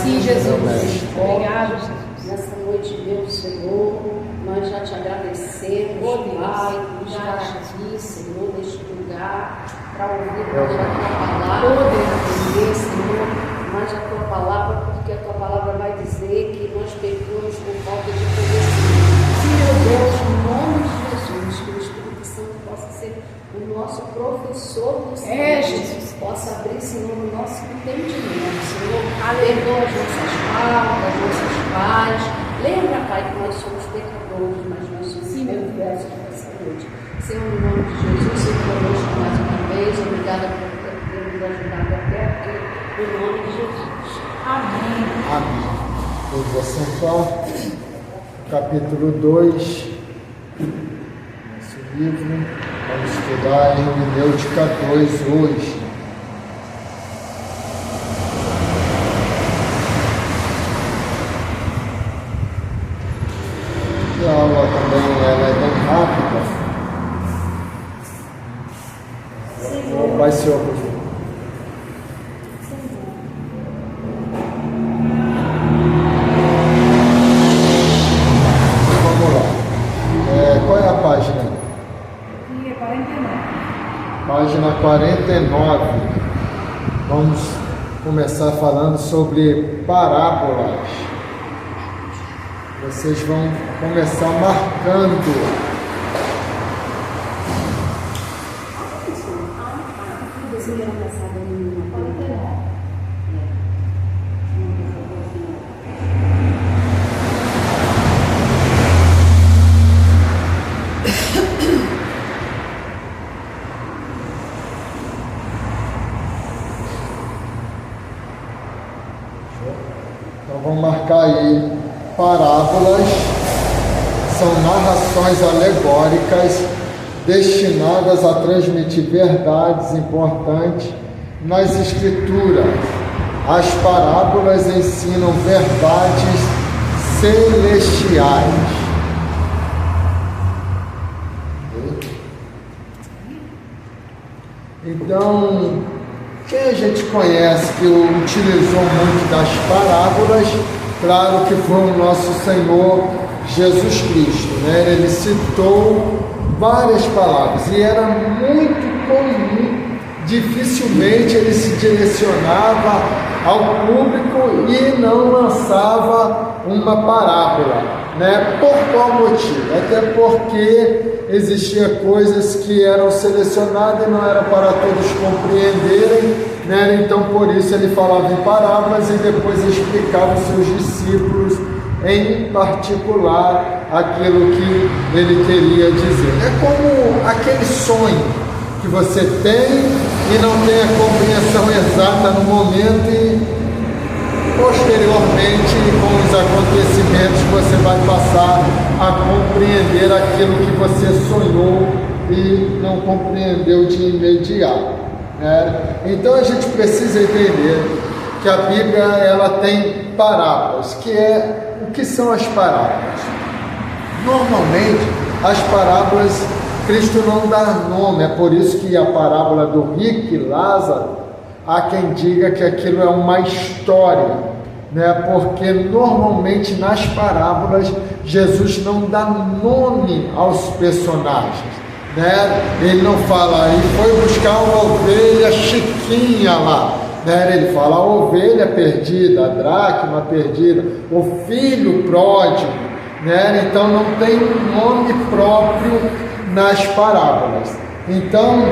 Sim, Jesus. Obrigado, Jesus. Nessa noite, meu Senhor, nós já te agradecemos, Pai, por estar aqui, Senhor, neste lugar, para ouvir mais a tua palavra, aprender, Senhor, mais a tua palavra, porque a tua palavra vai dizer que nós pecamos por falta de conhecimento. Sim, meu Deus, em nome de Jesus, que o Espírito Santo possa ser o nosso professor do Senhor, Jesus, possa abrir, Senhor, o nosso entendimento, Senhor, perdoa as nossas faltas, as nossas falhas. Lembra, Pai, que nós somos pecadores, mas nós somos perversos nessa noite. Senhor, em nome de Jesus, Senhor, conosco mais uma vez, obrigada por ter nos ajudado até aqui, em nome de Jesus. Amém. Amém. Todos assentar. Capítulo 2, nosso livro. Vamos estudar Hermenêutica 2 hoje. A aula também ela é bem rápida. Vai ser o Vamos lá. Qual é a página? Aqui é 49. Página 49. Vamos começar falando sobre parábolas. Vocês vão começar marcando. Então vamos marcar aí. Parábolas são narrações alegóricas destinadas a transmitir verdades importantes nas Escrituras. As parábolas ensinam verdades celestiais. Então, quem a gente conhece que utilizou muito das parábolas? Claro que foi o nosso Senhor Jesus Cristo, né? Ele citou várias palavras e era muito comum, dificilmente ele se direcionava ao público e não lançava uma parábola, né? Por qual motivo? Até porque existiam coisas que eram selecionadas e não era para todos compreenderem, né? Então por isso ele falava em parábolas e depois explicava aos seus discípulos em particular aquilo que ele queria dizer. É como aquele sonho que você tem e não tem a compreensão exata no momento e posteriormente, com os acontecimentos, você vai passar a compreender aquilo que você sonhou e não compreendeu de imediato, né? Então a gente precisa entender que a Bíblia ela tem parábolas. O que são as parábolas? Normalmente as parábolas Cristo não dá nome, é por isso que a parábola do rico e Lázaro, há quem diga que aquilo é uma história, né? Porque normalmente nas parábolas Jesus não dá nome aos personagens, né? Ele não fala, ele foi buscar uma ovelha chiquinha lá, né? Ele fala a ovelha perdida, a dracma perdida, o filho pródigo, né? Então não tem um nome próprio nas parábolas. Então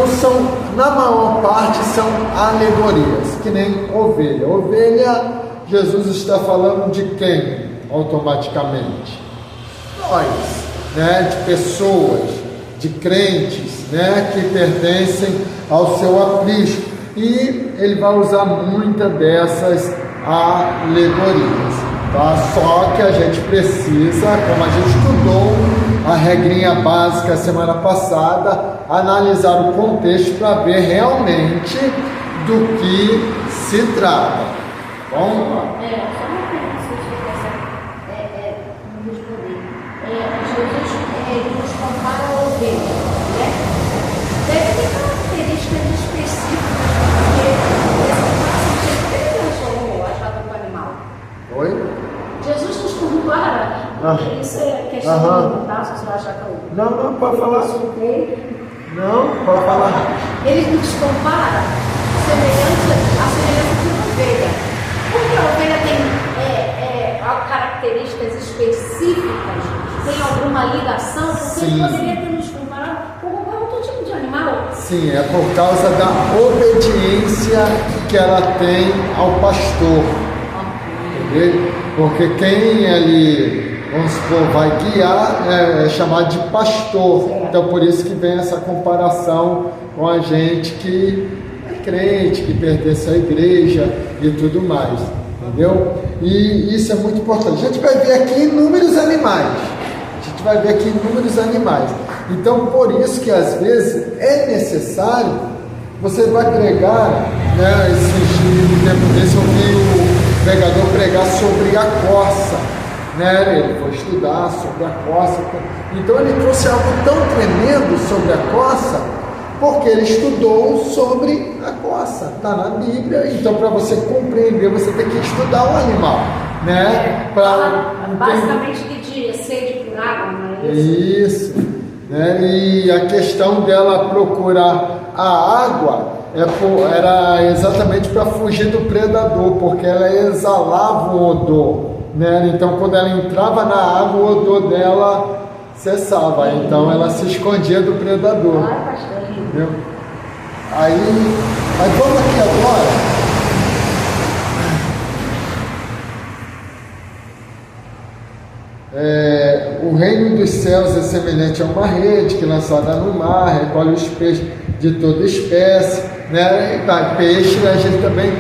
são, na maior parte, são alegorias, que nem ovelha. Ovelha, Jesus está falando de quem, automaticamente? Nós, né? De pessoas, de crentes, né? Que pertencem ao seu aprisco. E ele vai usar muitas dessas alegorias, tá? Só que a gente precisa, como a gente estudou a regrinha básica semana passada, analisar o contexto para ver realmente do que se trata. Vamos lá. Só uma pergunta, se você não responder. Jesus ele nos compara a ovelha, né? Deve ter características específicas, porque essa raça tem três questão de perguntar, se você achar que eu... Não, pode falar. Não, pode falar. Ele nos compara a semelhança de uma ovelha. Porque a ovelha tem características específicas, tem alguma ligação, porque ele poderia ter nos comparado com qualquer outro tipo de animal. Sim, é por causa da obediência que ela tem ao pastor. Entendeu? Porque quem ali, vamos supor, vai guiar é chamado de pastor. Então por isso que vem essa comparação com a gente que é crente, que pertence à igreja e tudo mais. Entendeu? E isso é muito importante. A gente vai ver aqui inúmeros animais. Então, por isso que às vezes é necessário, você vai pregar, né? Esse tempo desse eu vi o pregador pregar sobre a corça, né? Ele foi estudar sobre a corça. Então ele trouxe algo tão tremendo sobre a corça, porque ele estudou sobre a corça, está na Bíblia. Então, para você compreender, você tem que estudar o animal, né? Basicamente de sede por água, não é isso? Isso, né? E a questão dela procurar a água era exatamente para fugir do predador, porque ela exalava o odor, né? Então, quando ela entrava na água, o odor dela cessava, então ela se escondia do predador. Entendeu? Aí vamos aqui agora. O reino dos céus é semelhante a uma rede que lançada no mar recolhe os peixes de toda espécie, né? E peixe a gente também,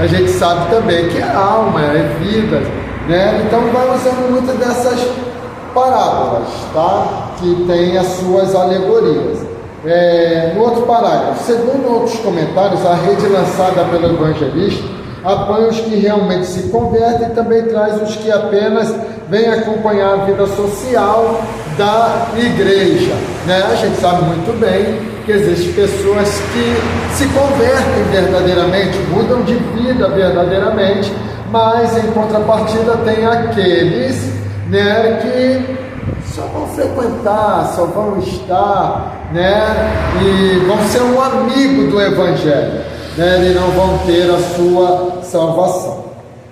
a gente sabe também que é alma, é vida, né? Então vai usando muitas dessas parábolas, tá? Que tem as suas alegorias. No outro parágrafo, segundo outros comentários, a rede lançada pelo evangelista apanha os que realmente se convertem e também traz os que apenas vêm acompanhar a vida social da igreja, né? A gente sabe muito bem que existem pessoas que se convertem verdadeiramente, mudam de vida verdadeiramente, mas em contrapartida tem aqueles, né, que só vão frequentar, só vão estar, né, e vão ser um amigo do evangelho, né, e não vão ter a sua salvação.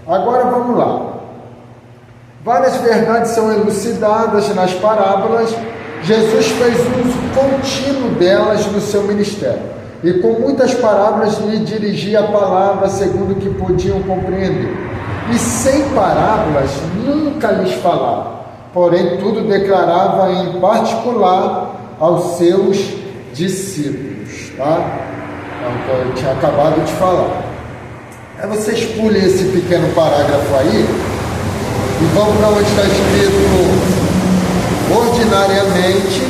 Agora vamos lá. Várias verdades são elucidadas nas parábolas. Jesus fez uso contínuo delas no seu ministério, e com muitas parábolas lhe dirigia a palavra segundo o que podiam compreender. E sem parábolas nunca lhes falava, porém tudo declarava em particular aos seus discípulos, tá? Então, eu tinha acabado de falar. Aí vocês pulem esse pequeno parágrafo aí e vamos para onde está escrito ordinariamente,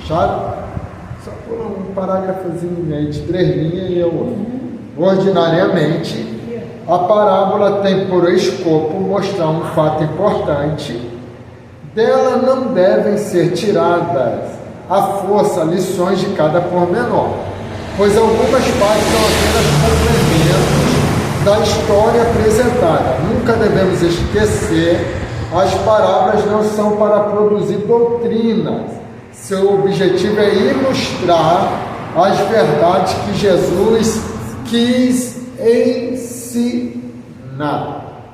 sabe? Só pula um parágrafozinho aí de 3 linhas e eu ordinariamente. A parábola tem por escopo mostrar um fato importante. Dela não devem ser tiradas à força lições de cada pormenor, pois algumas partes são apenas complementos da história apresentada. Nunca devemos esquecer, as parábolas não são para produzir doutrinas. Seu objetivo é ilustrar as verdades que Jesus quis ensinar,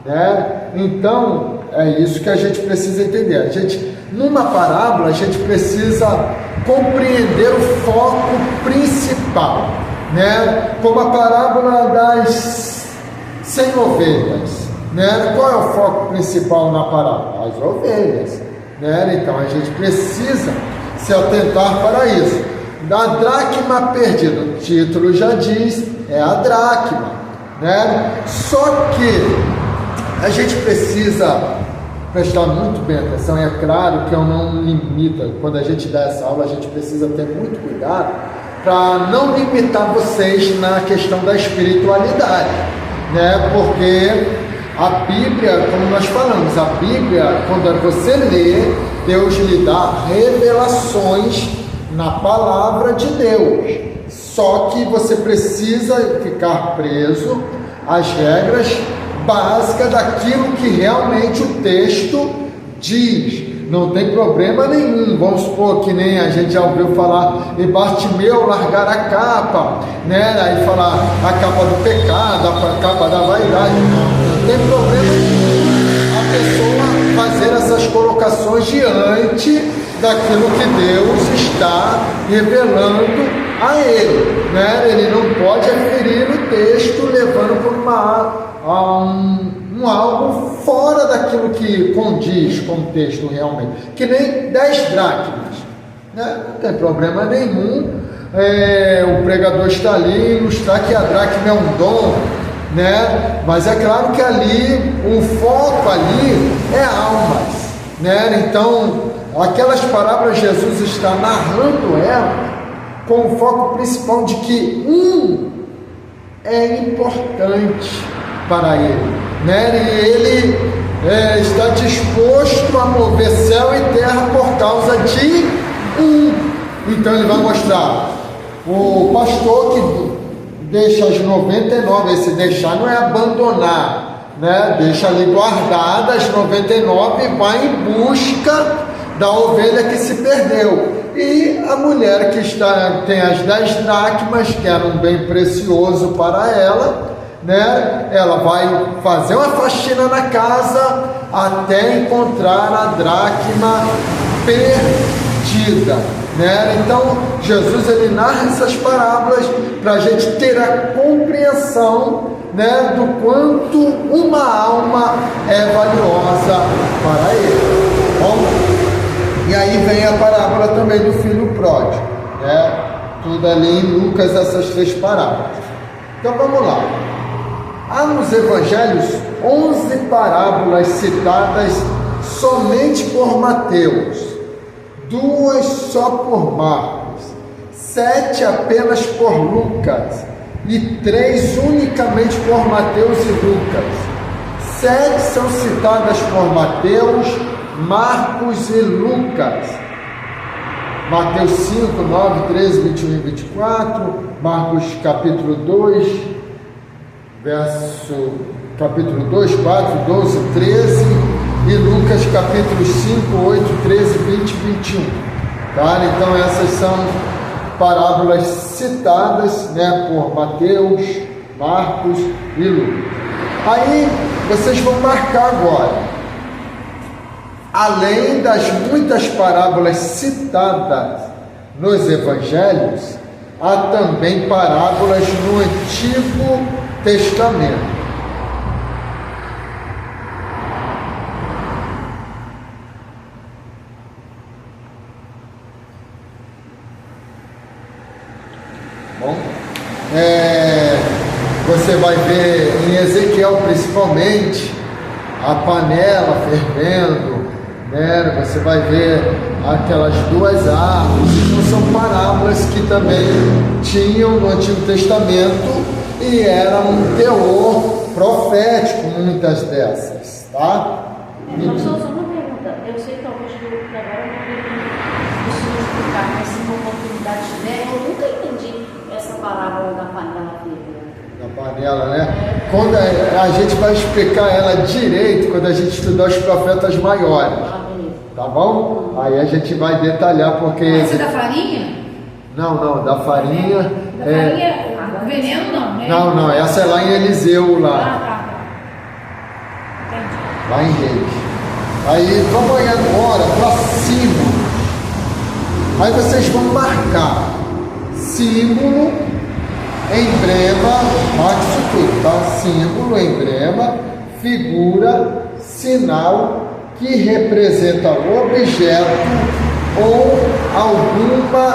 né? Então, é isso que a gente precisa entender. Numa parábola, a gente precisa compreender o foco principal, né? Como a parábola das 100 ovelhas, né? Qual é o foco principal na parábola? As ovelhas, né? Então, a gente precisa se atentar para isso. Da dracma perdida, o título já diz, é a dracma, né? Só que a gente precisa prestar muito bem atenção. É claro que eu não limito, quando a gente dá essa aula, a gente precisa ter muito cuidado para não limitar vocês na questão da espiritualidade, né? Porque a Bíblia, como nós falamos, a Bíblia, quando você lê, Deus lhe dá revelações na palavra de Deus. Só que você precisa ficar preso às regras básicas daquilo que realmente o texto diz, não tem problema nenhum. Vamos supor que nem a gente já ouviu falar em Bartimeu largar a capa, né? Aí falar a capa do pecado, a capa da vaidade. Não tem problema nenhum a pessoa fazer essas colocações diante daquilo que Deus está revelando a ele, né? Ele não pode aferir o texto levando por algo fora daquilo que condiz com o texto realmente, que nem 10 dracmas, né? Não tem problema nenhum, o pregador está ali ilustrar que a dracma é um dom, né? Mas é claro que ali, o foco ali é almas, né? Então, aquelas parábolas Jesus está narrando ela com o foco principal de que é importante para ele, né? E ele está disposto a mover céu e terra por causa de Então ele vai mostrar o pastor que deixa as 99, esse deixar não é abandonar, né? Deixa ali guardadas as 99 e vai em busca da ovelha que se perdeu. E a mulher que tem as 10 dracmas, que era um bem precioso para ela, né? Ela vai fazer uma faxina na casa até encontrar a dracma perdida, né? Então Jesus ele narra essas parábolas para a gente ter a compreensão, né, do quanto uma alma é valiosa para ele. Bom, e aí vem a parábola também do filho pródigo, né? Tudo ali em Lucas, essas 3 parábolas. Então vamos lá. Há nos evangelhos 11 parábolas citadas somente por Mateus, 2 só por Marcos, 7 apenas por Lucas e 3 unicamente por Mateus e Lucas. 7 são citadas por Mateus, Marcos e Lucas. Mateus 5, 9, 13, 21 e 24, Marcos capítulo 2, capítulo 2, 4, 12, 13 e Lucas capítulo 5, 8, 13, 20 e 21. Tá? Então essas são parábolas citadas, né, por Mateus, Marcos e Lucas. Aí vocês vão marcar agora, além das muitas parábolas citadas nos evangelhos, há também parábolas no Antigo Testamento. Bom, você vai ver em Ezequiel principalmente a panela fervendo, né? Você vai ver aquelas 2 árvores. Então são parábolas que também tinham no Antigo Testamento e era um teor profético, muitas dessas, tá? Só uma pergunta. Eu sei que talvez agora não preciso explicar, mas se uma oportunidade tiver, eu nunca entendi essa parábola da panela fervendo. Da panela, né? Quando a gente vai explicar ela direito, quando a gente estudar os profetas maiores, tá bom? Aí a gente vai detalhar, porque... Essa é da farinha? Não, da farinha... Da farinha, o veneno não, né? Não, essa é lá em Eliseu, lá. Tá. Entendi. Lá em Reis. Aí vamos aí agora para cima. Aí vocês vão marcar símbolo, emblema, marque isso tudo, tá? Símbolo, emblema, figura, sinal que representa o objeto ou alguma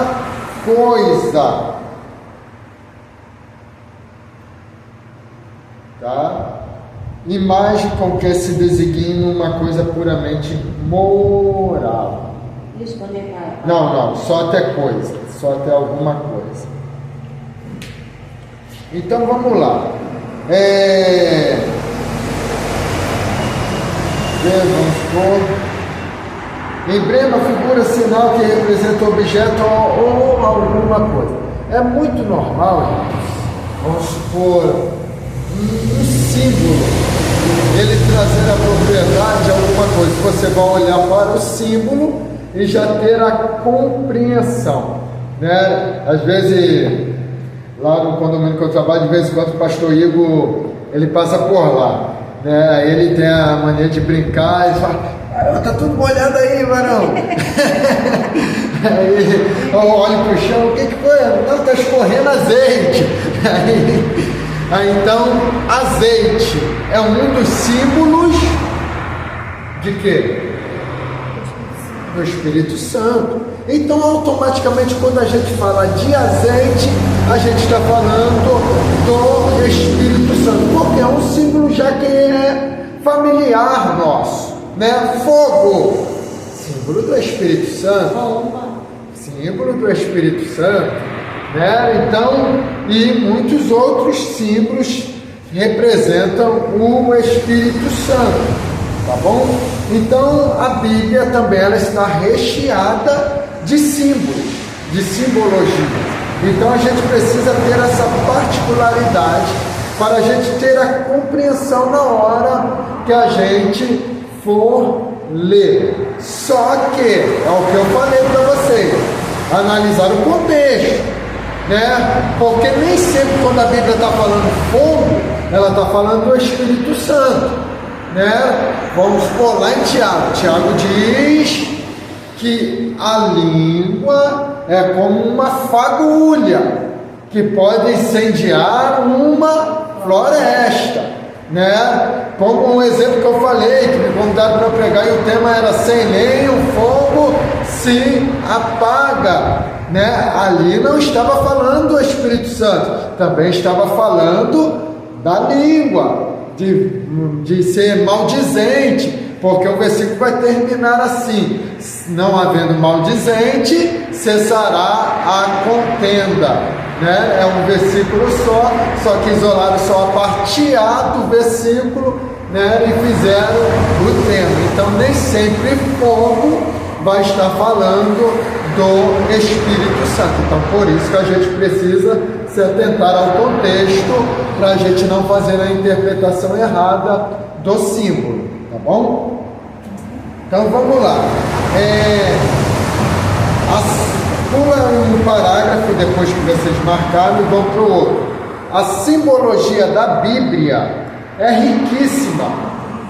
coisa. Tá? Imagem com que se designa uma coisa puramente moral. Isso, quando é pai. Não, só até coisa, só até alguma coisa. Então vamos lá. Vamos pôr emblema, figura, sinal que representa o objeto ou alguma coisa. É muito normal, vamos supor, um símbolo ele trazer a propriedade a alguma coisa. Você vai olhar para o símbolo e já ter a compreensão, né? Às vezes, lá no condomínio que eu trabalho, de vez em quando o pastor Igor, ele passa por lá, né? Ele tem a mania de brincar e fala: tá tudo molhado aí, varão. Aí eu olho pro chão: o que foi? Não, tá escorrendo azeite. Aí então, azeite é um dos símbolos de quê? Do Espírito Santo. Então, automaticamente, quando a gente fala de azeite, a gente está falando do Espírito Santo, porque é um símbolo já que é familiar nosso, né? Fogo, símbolo do Espírito Santo, símbolo do Espírito Santo, né? Então, e muitos outros símbolos representam o Espírito Santo, tá bom? Então, a Bíblia também ela está recheada de símbolos, de simbologia. Então, a gente precisa ter essa particularidade para a gente ter a compreensão na hora que a gente for ler. Só que, é o que eu falei para vocês, analisar o contexto, né? Porque nem sempre quando a Bíblia está falando fogo, ela está falando do Espírito Santo, né? Vamos por lá em Tiago. Tiago diz que a língua é como uma fagulha que pode incendiar uma floresta, né? Como um exemplo que eu falei, que me convidaram para pregar, e o tema era: sem lenha o fogo se apaga, né? Ali não estava falando do Espírito Santo, também estava falando da língua, de ser maldizente, porque o versículo vai terminar assim: não havendo maldizente, cessará a contenda, né? É um versículo só que isolaram só a parte A do versículo, né? E fizeram o tema. Então nem sempre fogo vai estar falando do Espírito Santo. Então por isso que a gente precisa se atentar ao contexto, para a gente não fazer a interpretação errada do símbolo, tá bom? Então vamos lá. Pula um parágrafo depois que vocês marcaram e vão para o outro. A simbologia da Bíblia é riquíssima,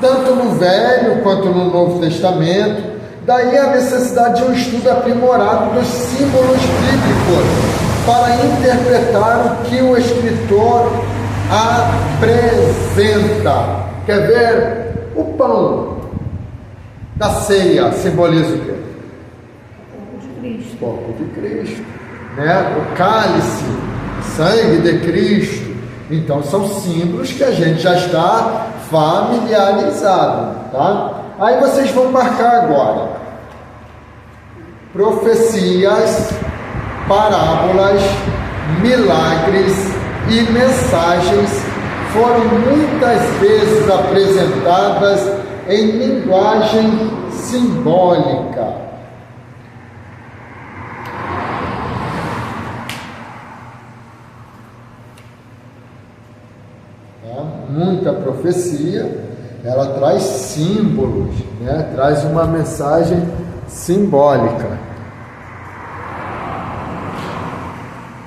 tanto no Velho quanto no Novo Testamento. Daí a necessidade de um estudo aprimorado dos símbolos bíblicos para interpretar o que o escritor apresenta. Quer ver? O pão da ceia simboliza o quê? O corpo de Cristo, né? O cálice, sangue de Cristo. Então são símbolos que a gente já está familiarizado, tá? Aí vocês vão marcar agora: profecias, parábolas, milagres e mensagens foram muitas vezes apresentadas em linguagem simbólica. Muita profecia, ela traz símbolos, né? Traz uma mensagem simbólica.